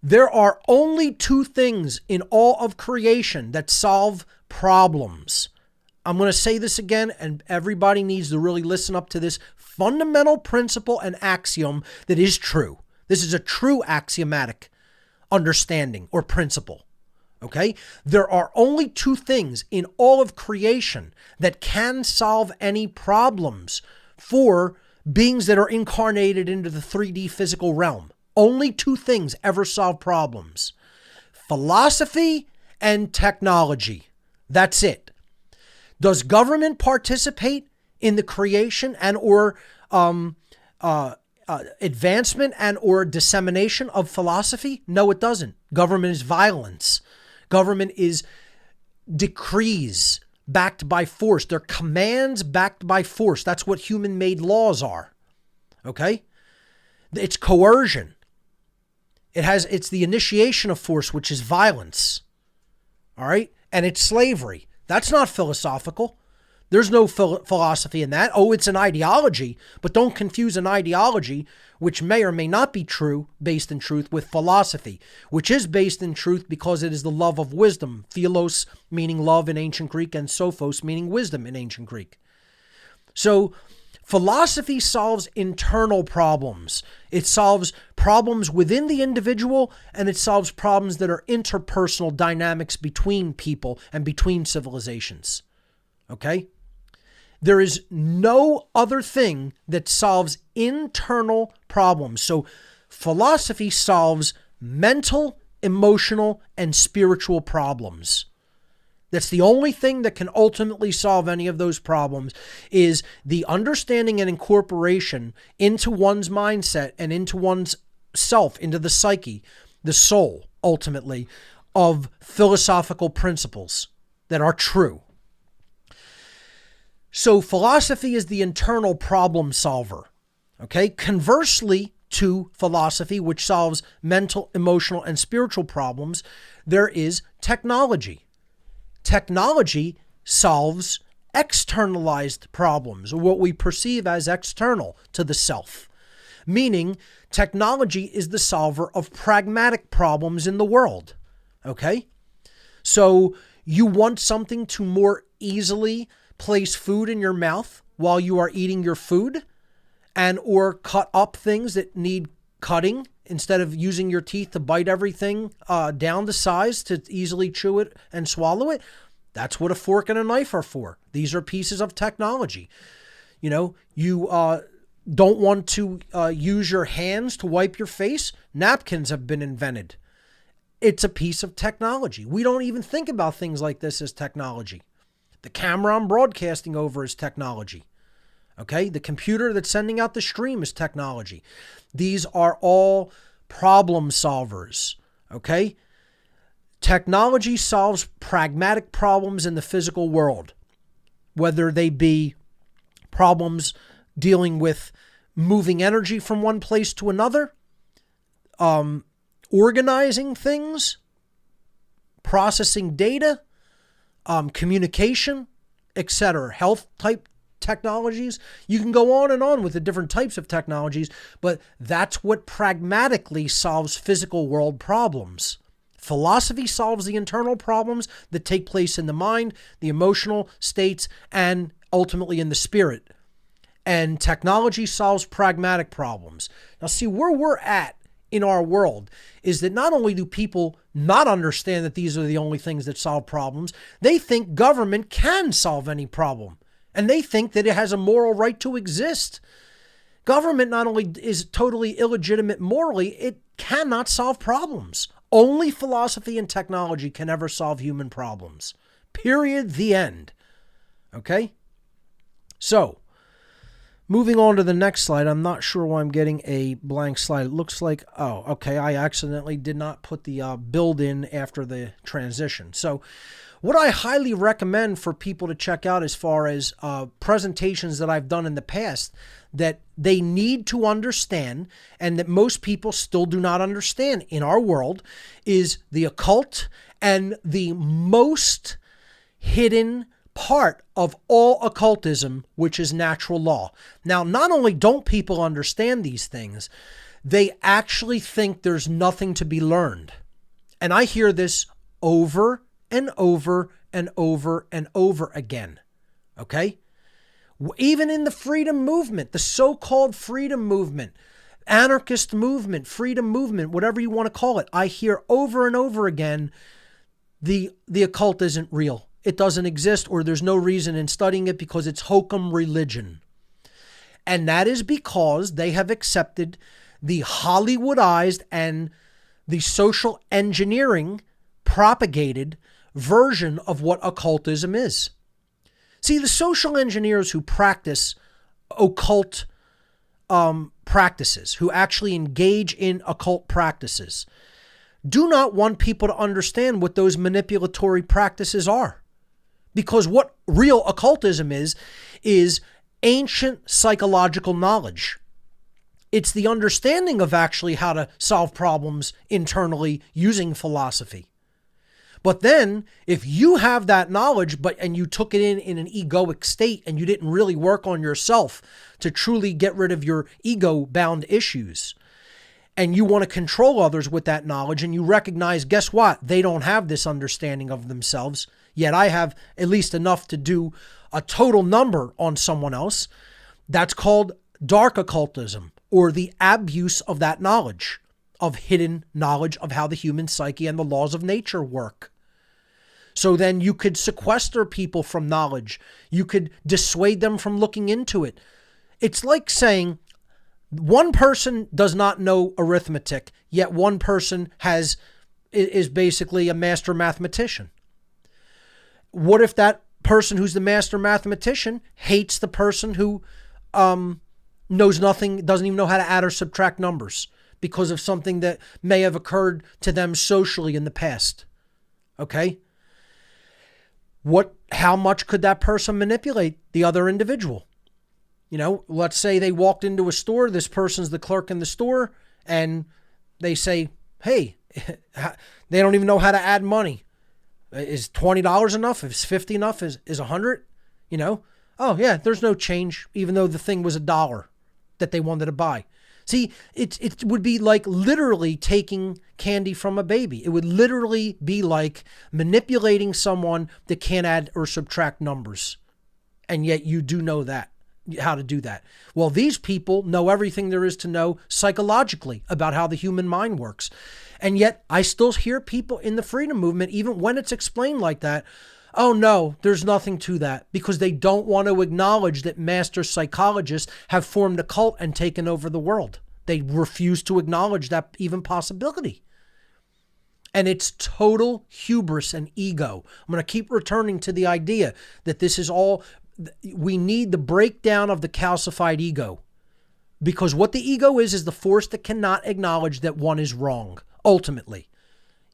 There are only two things in all of creation that solve problems. I'm going to say this again, and everybody needs to really listen up to this fundamental principle and axiom that is true. This is a true axiomatic understanding or principle. Okay? There are only two things in all of creation that can solve any problems for beings that are incarnated into the 3D physical realm. Only two things ever solve problems: philosophy and technology. That's it. Does government participate in the creation and or advancement and or dissemination of philosophy? No, it doesn't. Government is violence. Government is decrees backed by force. They're commands backed by force. That's what human-made laws are. Okay? It's coercion. It's the initiation of force, which is violence. All right? And it's slavery. That's not philosophical. There's no philosophy in that. Oh, it's an ideology, but don't confuse an ideology, which may or may not be true, based in truth, with philosophy, which is based in truth because it is the love of wisdom. Philos meaning love in ancient Greek, and sophos meaning wisdom in ancient Greek. So philosophy solves internal problems. It solves problems within the individual, and it solves problems that are interpersonal dynamics between people and between civilizations. Okay? There is no other thing that solves internal problems. So philosophy solves mental, emotional, and spiritual problems. That's the only thing that can ultimately solve any of those problems, is the understanding and incorporation into one's mindset and into one's self, into the psyche, the soul, ultimately, of philosophical principles that are true. So philosophy is the internal problem solver. Okay? Conversely to philosophy, which solves mental, emotional, and spiritual problems, there is technology. Technology solves externalized problems, or what we perceive as external to the self. Meaning, technology is the solver of pragmatic problems in the world. Okay? So you want something to more easily place food in your mouth while you are eating your food, and or cut up things that need cutting instead of using your teeth to bite everything down to size to easily chew it and swallow it. That's what a fork and a knife are for. These are pieces of technology. You know, you don't want to use your hands to wipe your face. Napkins have been invented. It's a piece of technology. We don't even think about things like this as technology. The camera I'm broadcasting over is technology. Okay? The computer that's sending out the stream is technology. These are all problem solvers. Okay? Technology solves pragmatic problems in the physical world, whether they be problems dealing with moving energy from one place to another, organizing things, processing data, communication, etc., health type technologies. You can go on and on with the different types of technologies, but that's what pragmatically solves physical world problems. Philosophy solves the internal problems that take place in the mind, the emotional states, and ultimately in the spirit. And technology solves pragmatic problems. Now, see, where we're at in our world is that not only do people not understand that these are the only things that solve problems, they think government can solve any problem. And they think that it has a moral right to exist. Government not only is totally illegitimate morally, it cannot solve problems. Only philosophy and technology can ever solve human problems. Period. The end. Okay? So, moving on to the next slide. I'm not sure why I'm getting a blank slide. It looks like, oh, okay, I accidentally did not put the build in after the transition. So what I highly recommend for people to check out as far as presentations that I've done in the past that they need to understand, and that most people still do not understand in our world, is the occult and the most hidden part of all occultism, which is natural law. Now, not only don't people understand these things, They actually think there's nothing to be learned. And I hear this over and over and over and over again. Okay? Even in the freedom movement, the so-called freedom movement, anarchist movement, freedom movement, whatever you want to call it, I hear over and over again, the occult isn't real. It doesn't exist, or there's no reason in studying it because it's hokum religion. And that is because they have accepted the Hollywoodized and the social engineering propagated version of what occultism is. See, the social engineers who practice occult practices, who actually engage in occult practices, do not want people to understand what those manipulatory practices are. Because what real occultism is ancient psychological knowledge. It's the understanding of actually how to solve problems internally using philosophy. But then, if you have that knowledge, and you took it in an egoic state and you didn't really work on yourself to truly get rid of your ego-bound issues, and you want to control others with that knowledge, and you recognize, guess what? They don't have this understanding of themselves, yet I have at least enough to do a total number on someone else. That's called dark occultism, or the abuse of that knowledge, of hidden knowledge of how the human psyche and the laws of nature work. So then you could sequester people from knowledge. You could dissuade them from looking into it. It's like saying one person does not know arithmetic, yet one person is basically a master mathematician. What if that person who's the master mathematician hates the person who knows nothing, doesn't even know how to add or subtract numbers because of something that may have occurred to them socially in the past? Okay? How much could that person manipulate the other individual? You know, let's say they walked into a store, this person's the clerk in the store, and they say, hey, they don't even know how to add money. Is $20 enough? Is 50 enough? Is 100? You know? Oh yeah, there's no change, even though the thing was $1 that they wanted to buy. See, it would be like literally taking candy from a baby. It would literally be like manipulating someone that can't add or subtract numbers. And yet you do know how to do that. Well, these people know everything there is to know psychologically about how the human mind works. And yet I still hear people in the freedom movement, even when it's explained like that, oh no, there's nothing to that, because they don't want to acknowledge that master psychologists have formed a cult and taken over the world. They refuse to acknowledge that even possibility. And it's total hubris and ego. I'm going to keep returning to the idea that this is all, we need the breakdown of the calcified ego. Because what the ego is the force that cannot acknowledge that one is wrong, ultimately.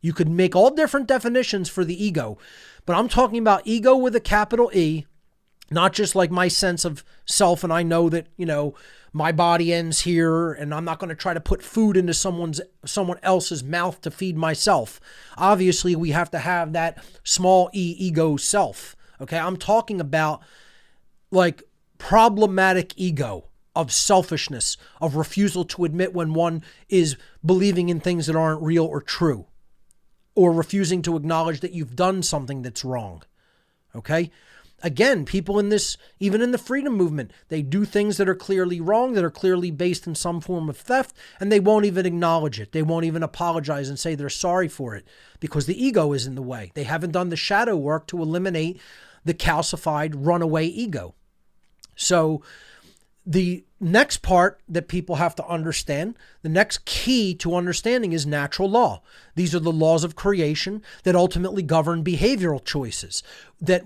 You could make all different definitions for the ego, but I'm talking about ego with a capital E, not just like my sense of self, and I know that, you know, my body ends here and I'm not going to try to put food into someone else's mouth to feed myself. Obviously, we have to have that small e ego self. Okay, I'm talking about like problematic ego of selfishness, of refusal to admit when one is believing in things that aren't real or true, or refusing to acknowledge that you've done something that's wrong. Okay? Again, people in this, even in the freedom movement, they do things that are clearly wrong, that are clearly based in some form of theft, and they won't even acknowledge it. They won't even apologize and say they're sorry for it because the ego is in the way. They haven't done the shadow work to eliminate the calcified runaway ego. So the next part that people have to understand, the next key to understanding is natural law. These are the laws of creation that ultimately govern behavioral choices, that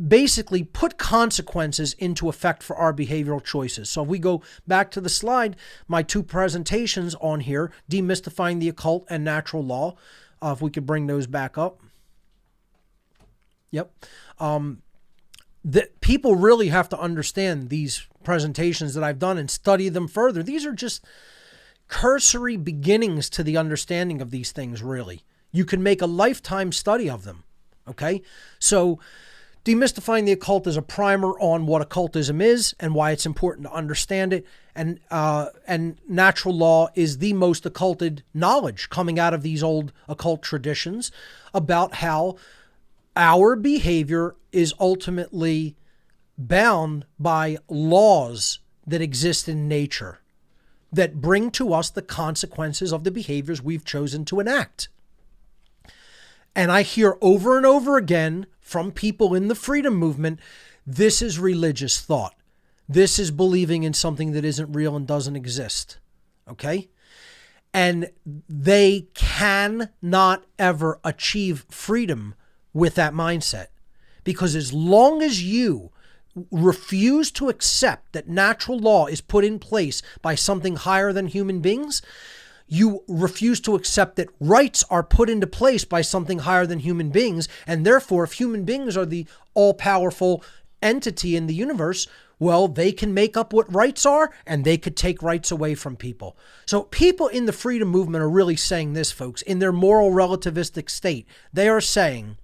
basically put consequences into effect for our behavioral choices. So if we go back to the slide, my two presentations on here, demystifying the occult and natural law, if we could bring those back up. Yep. That people really have to understand these presentations that I've done and study them further. These are just cursory beginnings to the understanding of these things, really. You can make a lifetime study of them, okay? So Demystifying the occult is a primer on what occultism is and why it's important to understand it. And natural law is the most occulted knowledge coming out of these old occult traditions about how our behavior is ultimately bound by laws that exist in nature that bring to us the consequences of the behaviors we've chosen to enact. And I hear over and over again from people in the freedom movement, this is religious thought. This is believing in something that isn't real and doesn't exist. Okay? And they cannot ever achieve freedom with that mindset. Because as long as you refuse to accept that natural law is put in place by something higher than human beings, you refuse to accept that rights are put into place by something higher than human beings. And therefore, if human beings are the all-powerful entity in the universe, well, they can make up what rights are and they could take rights away from people. So people in the freedom movement are really saying this, folks, in their moral relativistic state. They are saying,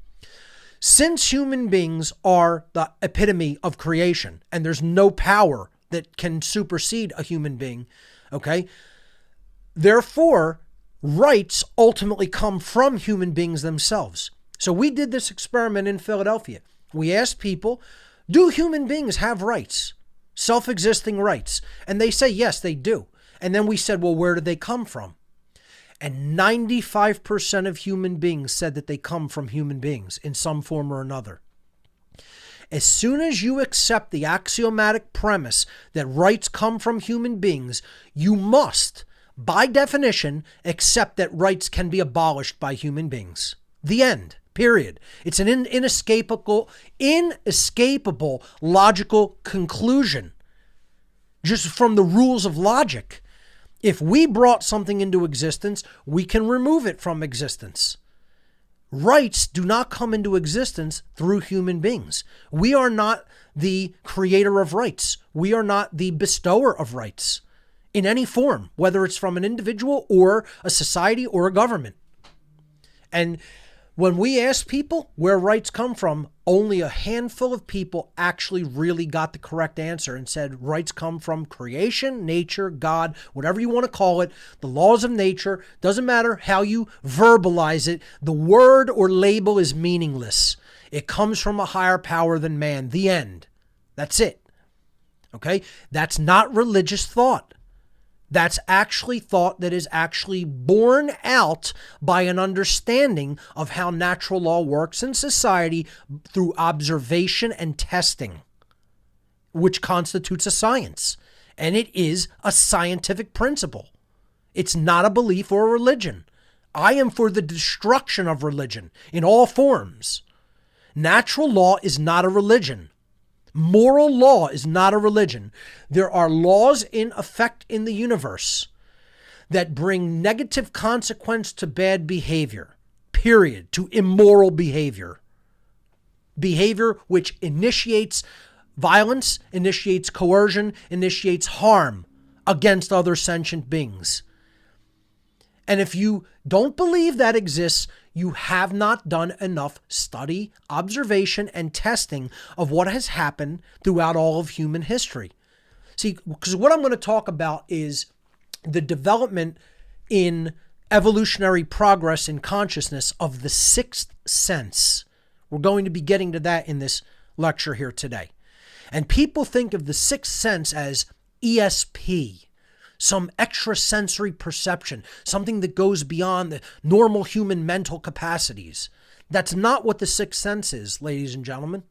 since human beings are the epitome of creation and there's no power that can supersede a human being, okay, therefore, rights ultimately come from human beings themselves. So we did this experiment in Philadelphia. We asked people, do human beings have rights? Self-existing rights? And they say, yes, they do. And then we said, well, where do they come from? And 95% of human beings said that they come from human beings in some form or another. As soon as you accept the axiomatic premise that rights come from human beings, you must, by definition, accept that rights can be abolished by human beings. The end. Period. It's an inescapable logical conclusion just from the rules of logic. If we brought something into existence, we can remove it from existence. Rights do not come into existence through human beings. We are not the creator of rights. We are not the bestower of rights in any form, whether it's from an individual or a society or a government. And when we asked people where rights come from, only a handful of people actually really got the correct answer and said rights come from creation, nature, God, whatever you want to call it, the laws of nature. Doesn't matter how you verbalize it. The word or label is meaningless. It comes from a higher power than man. The end. That's it. Okay? That's not religious thought. That's actually thought that is actually born out by an understanding of how natural law works in society through observation and testing, which constitutes a science. And it is a scientific principle. It's not a belief or a religion. I am for the destruction of religion in all forms. Natural law is not a religion. Moral law is not a religion. There are laws in effect in the universe that bring negative consequence to bad behavior, period, to immoral behavior. Behavior which initiates violence, initiates coercion, initiates harm against other sentient beings. And if you don't believe that exists, you have not done enough study, observation, and testing of what has happened throughout all of human history. See, because what I'm going to talk about is the development in evolutionary progress in consciousness of the sixth sense. We're going to be getting to that in this lecture here today. And people think of the sixth sense as ESP. Some extrasensory perception, something that goes beyond the normal human mental capacities. That's not what the sixth sense is, ladies and gentlemen.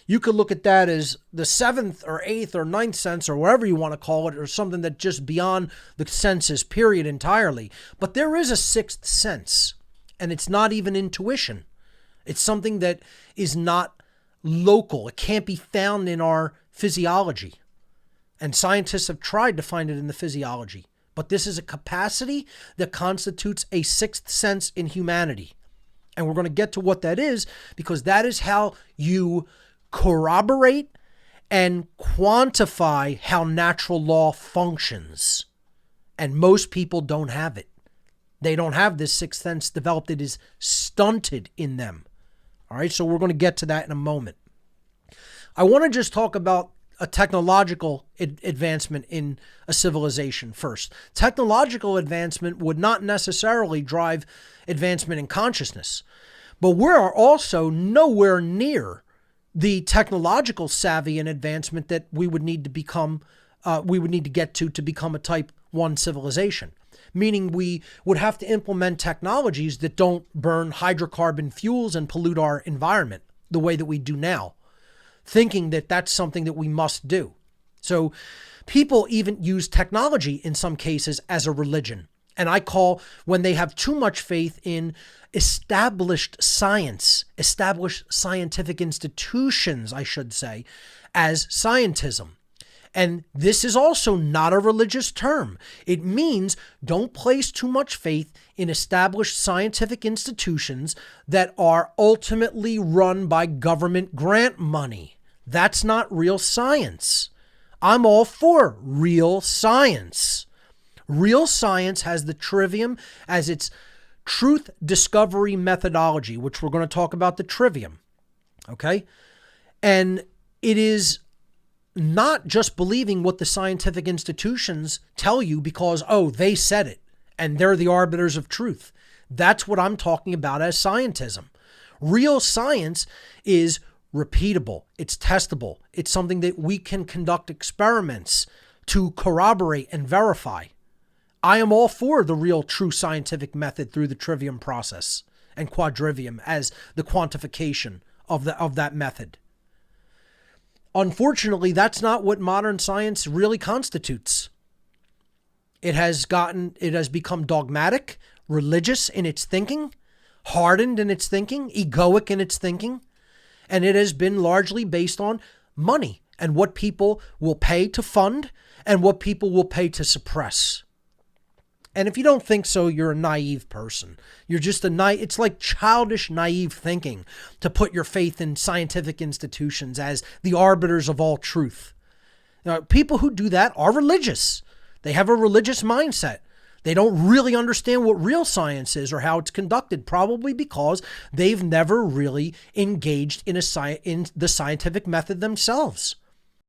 You could look at that as the seventh or eighth or ninth sense or whatever you want to call it, or something that just beyond the senses, period, entirely. But there is a sixth sense, and it's not even intuition. It's something that is not local. It can't be found in our physiology. And scientists have tried to find it in the physiology. But this is a capacity that constitutes a sixth sense in humanity. And we're going to get to what that is, because that is how you corroborate and quantify how natural law functions. And most people don't have it. They don't have this sixth sense developed. It is stunted in them. All right, so we're going to get to that in a moment. I want to just talk about a technological advancement in a civilization first. Technological advancement would not necessarily drive advancement in consciousness, but we are also nowhere near the technological savvy and advancement that we would need to become, get to become a type 1 civilization. Meaning we would have to implement technologies that don't burn hydrocarbon fuels and pollute our environment the way that we do now, thinking that that's something that we must do. So people even use technology in some cases as a religion. And I call, when they have too much faith in established science, established scientific institutions, I should say, as scientism. And this is also not a religious term. It means don't place too much faith in established scientific institutions that are ultimately run by government grant money. That's not real science. I'm all for real science. Real science has the trivium as its truth discovery methodology, which we're going to talk about the trivium. Okay? And it is not just believing what the scientific institutions tell you because, oh, they said it and they're the arbiters of truth. That's what I'm talking about as scientism. Real science is repeatable. It's testable. It's something that we can conduct experiments to corroborate and verify. I am all for the real true scientific method through the trivium process and quadrivium as the quantification of that method. Unfortunately, that's not what modern science really constitutes. It has become dogmatic, religious in its thinking, hardened in its thinking, egoic in its thinking, and it has been largely based on money and what people will pay to fund and what people will pay to suppress. And if you don't think so, you're a naive person. You're just it's like childish, naive thinking to put your faith in scientific institutions as the arbiters of all truth. Now, people who do that are religious. They have a religious mindset. They don't really understand what real science is or how it's conducted, probably because they've never really engaged in the scientific method themselves.